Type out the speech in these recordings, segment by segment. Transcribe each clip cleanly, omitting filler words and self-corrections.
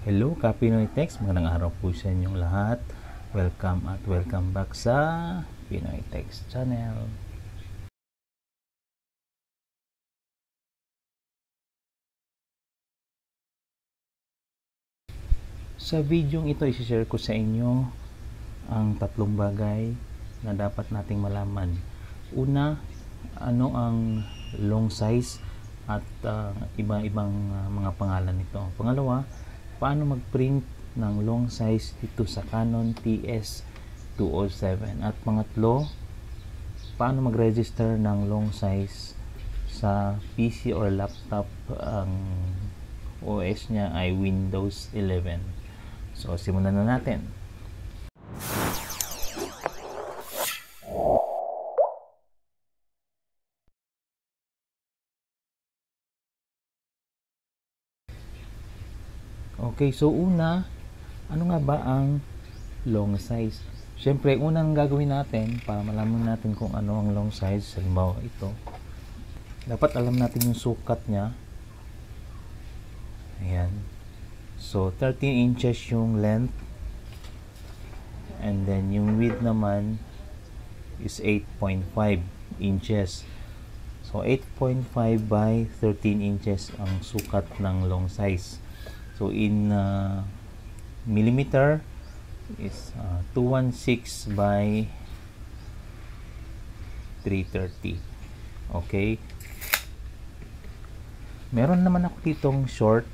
Hello, Pinoy Text. Magandang araw po sa inyong lahat. Welcome at welcome back sa Pinoy Text channel. Sa video ito, i-share ko sa inyo ang tatlong bagay na dapat nating malaman. Una, ano ang long size at iba-ibang mga pangalan nito. Pangalawa, paano mag-print ng long size dito sa Canon TS207. At pangatlo, paano mag-register ng long size sa PC or laptop. Ang OS niya ay Windows 11. So simulan na natin. Okay, so una, ano nga ba ang long size? Siyempre, unang gagawin natin para malaman natin kung ano ang long size, halimbawa ito, dapat alam natin yung sukat niya. Ayan. So, 13 inches yung length, and then yung width naman is 8.5 inches. So, 8.5 by 13 inches ang sukat ng long size. So, in millimeter is 216 by 330. Okay. Meron naman ako ditong short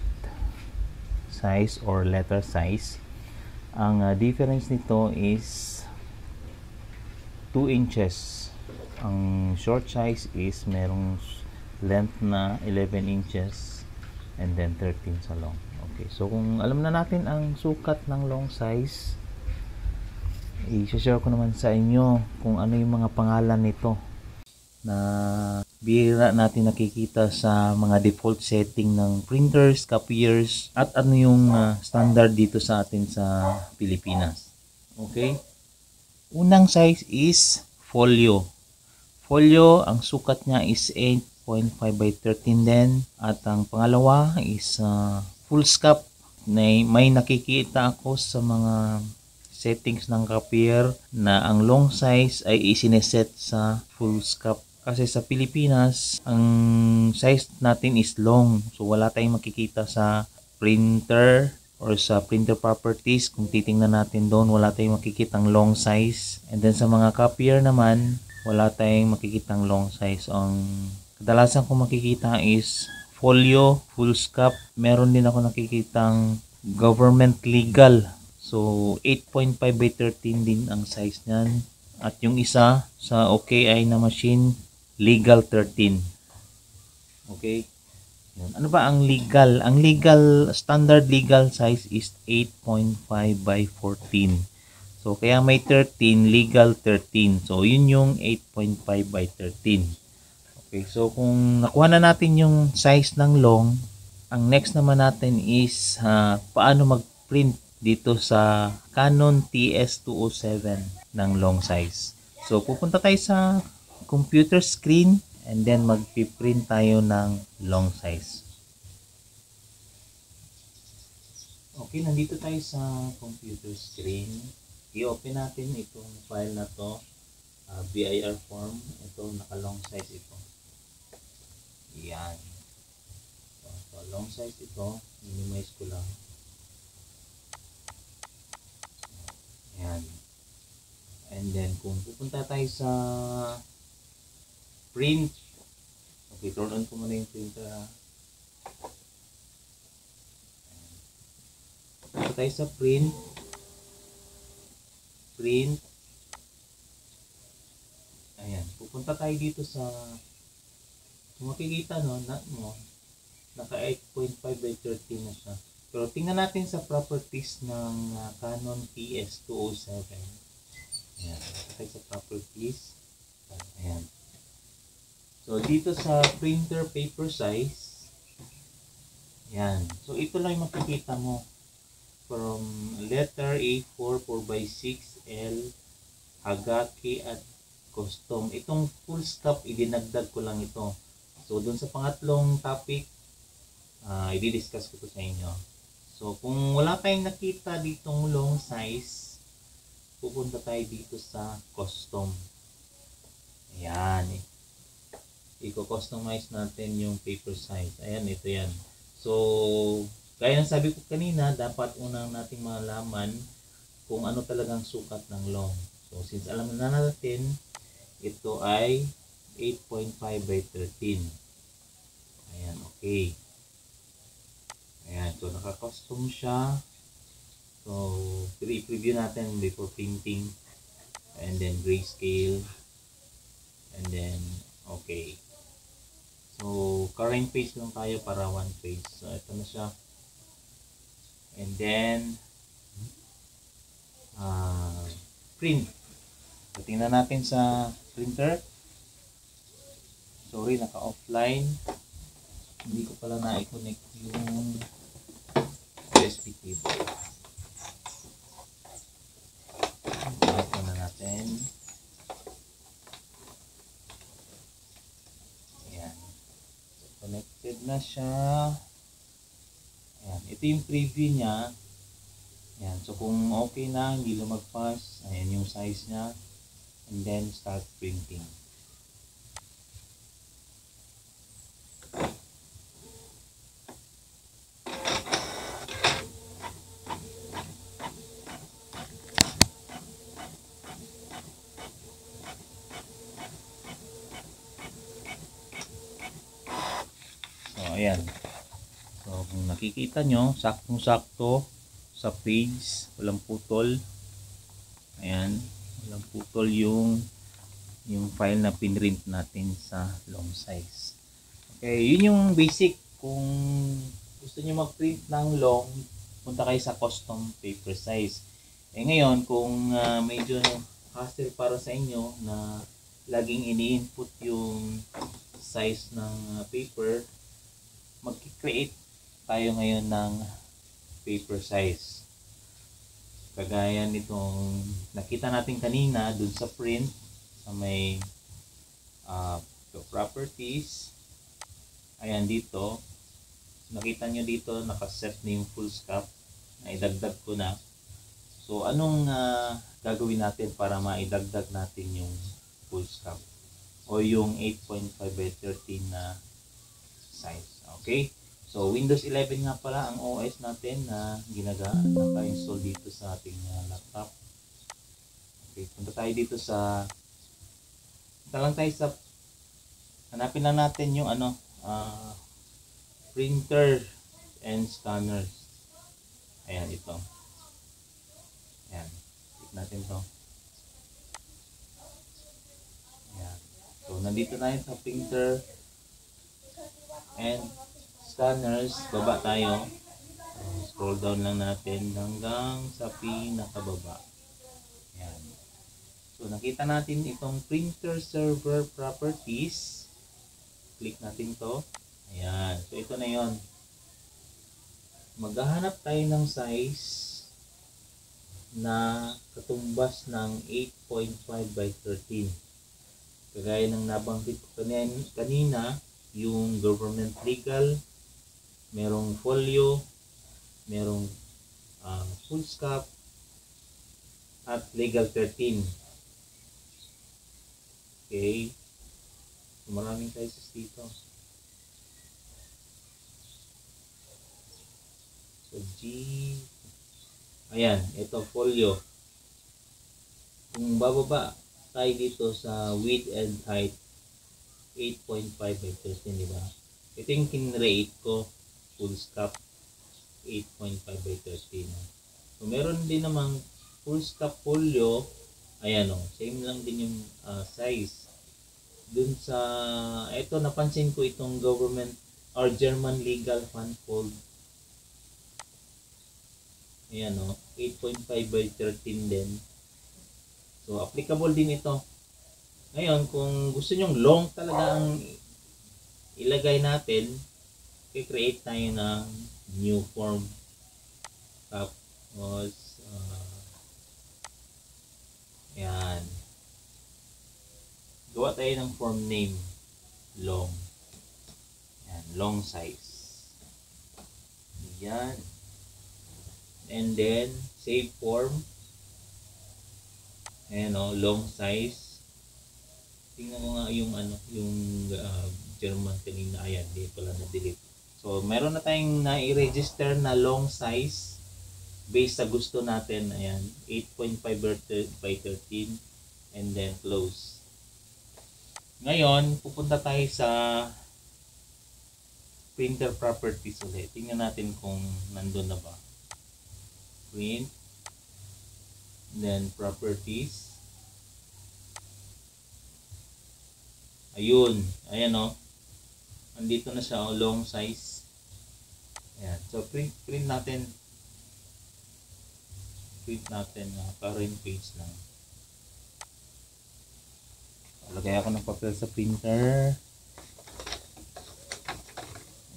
size or letter size. Ang difference nito is 2 inches. Ang short size is merong length na 11 inches and then 13 sa long. Okay, so kung alam na natin ang sukat ng long size, i-share ko naman sa inyo kung ano yung mga pangalan nito na bihira natin nakikita sa mga default setting ng printers, copiers, at ano yung standard dito sa atin sa Pilipinas. Okay? Unang size is folio. Folio, ang sukat niya is 8.5 by 13 din. At ang pangalawa is foolscap. May nakikita ako sa mga settings ng copier na ang long size ay isineset sa foolscap. Kasi sa Pilipinas, ang size natin is long. So wala tayong makikita sa printer or sa printer properties. Kung titingnan natin doon, wala tayong makikitang long size. And then sa mga copier naman, wala tayong makikitang long size. Ang kadalasan kong makikita is folio, foolscap. Meron din ako nakikitang government legal. So 8.5 by 13 din ang size niyan. At yung isa sa OKI na machine, legal 13. Okay? Ano ba ang legal? Ang legal, standard legal size is 8.5 by 14. So, kaya may 13, legal 13. So, yun yung 8.5 by 13. Okay, so kung nakuha na natin yung size ng long, ang next naman natin is paano mag-print dito sa Canon TS207 ng long size. So, pupunta tayo sa computer screen and then mag-print tayo ng long size. Okay, nandito tayo sa computer screen. I-open natin itong file na to, BIR form. Ito, naka-long size ito. Yan. So, long size ito. Minimize ko lang. Yan. And then, kung pupunta tayo sa print, okay, turn on ko muna yung printer. Pupunta tayo sa print. Ayan. Pupunta tayo dito sa, kung makikita naka 8.5 by 13 na siya. Pero tingnan natin sa properties ng Canon TS207. Ayan. Tayo sa properties. Ayan. So, dito sa printer paper size, ayan. So, ito lang yung makikita mo. From letter A4, 4x6, L, Hagaki, at custom. Itong foolscap, idinagdag ko lang ito. So, dun sa pangatlong topic, i-discuss ko to sa inyo. So, kung wala tayong nakita ditong long size, pupunta tayo dito sa custom. Ayan. I-customize natin yung paper size. Ayan, ito yan. So, gaya ng sabi ko kanina, dapat unang nating malaman kung ano talagang sukat ng long. So, since alam na natin, ito ay 8.5 by 13. Ayan, okay. Ayan, so naka-custom siya. So, i-preview natin before printing. And then grayscale. And then, okay. So, current page lang tayo para one page. So, ito na siya. And then, print. So, tingnan natin sa printer. Sorry, naka-offline. Hindi ko pala na-connect yung USB cable. Connect na natin. Ayan. So, connected na siya. Ayan. Ito yung preview niya. Ayan. So, kung okay na, hindi lumagpas. Ayan yung size niya. And then, start printing. Ayan. So, kung nakikita nyo, saktong-sakto sa page, walang putol. Ayan, walang putol yung file na pinrint natin sa long size. Okay, yun yung basic. Kung gusto nyo mag-print ng long, punta kayo sa custom paper size. Ngayon, kung medyo hassle para sa inyo na laging ini-input yung size ng paper, mag-create tayo ngayon ng paper size. Kagaya nitong nakita natin kanina dun sa print sa may properties. Ayan dito. Nakita nyo dito nakaset na yung full scope. Na idagdag ko na. So anong gagawin natin para maidagdag natin yung full scope o yung 8.5 by 13 na size. Okay? So, Windows 11 nga pala ang OS natin na naka-install dito sa ating laptop. Okay, punta tayo dito sa hanapin lang natin yung printer and scanners. Ayan, ito. Ayan. Click natin to. Ayan. So, nandito na yun sa printer and scanners, baba tayo. So, scroll down lang natin hanggang sa pinakababa. Ayan. So, nakita natin itong printer server properties. Click natin to. Ayan. So, ito na yon. Maghahanap tayo ng size na katumbas ng 8.5 by 13. Kagaya ng nabanggit ko kanina, yung government legal, merong folio, merong full scope, at legal 13. Okay. So, maraming sizes dito. So, ayan, ito folio. Kung bababa tayo dito sa width and height, 8.5 by 13, di ba? Ito yung kinrate ko, full scope, 8.5 by 13. So, meron din namang full scope folio, ayan o, same lang din yung size. Dun sa, ito napansin ko itong government or German legal fund fold. Ayan o, 8.5 by 13 din. So, applicable din ito. Ngayon, kung gusto nyong long talaga ang ilagay natin, i-create tayo ng new form. Tapos, ayan. Gawa tayo ng form name. Long. Ayan, long size. Ayan. and then save form. Ayan o, long size. Tingnan mo nga yung yung German kanina. Ayan, di pala na-delete. So, meron na tayong na-register na long size based sa gusto natin. Ayan, 8.5 by 13 and then close. Ngayon, pupunta tayo sa printer properties ulit. Tingnan natin kung nandun na ba. Print, then properties. Ayun, ayan o. Andito na siya, long size. Ayan, so print natin. Print natin current page lang. Lagay ako ng papel sa printer.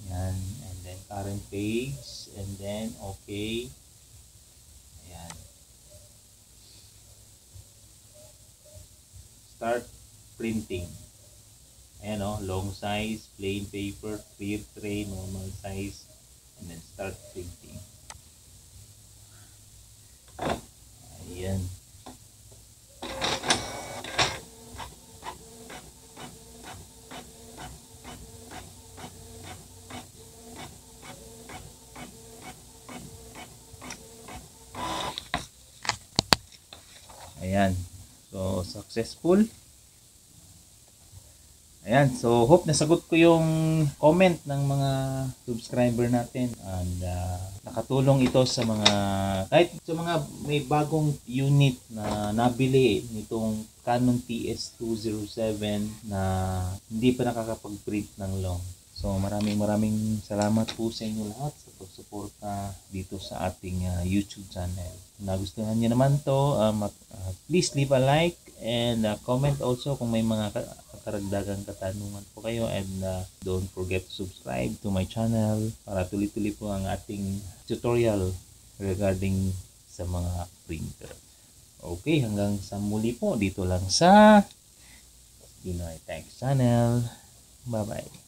Ayan, and then current page, and then okay. Ayan. Start printing. Ayan o, long size, plain paper, clear tray, normal size, and then start printing. Ayan. Ayan. So, successful. Ayan, so hope nasagot ko yung comment ng mga subscriber natin and nakatulong ito sa mga kahit sa mga may bagong unit na nabili nitong Canon TS207 na hindi pa nakakapag-print ng long. So maraming salamat po sa inyo lahat sa pagsuporta dito sa ating YouTube channel. Kung nagustuhan niyo naman to, please leave a like and comment also kung may mga karagdagang katanungan po kayo, and don't forget to subscribe to my channel para tuloy-tuloy po ang ating tutorial regarding sa mga printer. Okay, hanggang sa muli po dito lang sa Pinoy Tech Channel. Bye bye.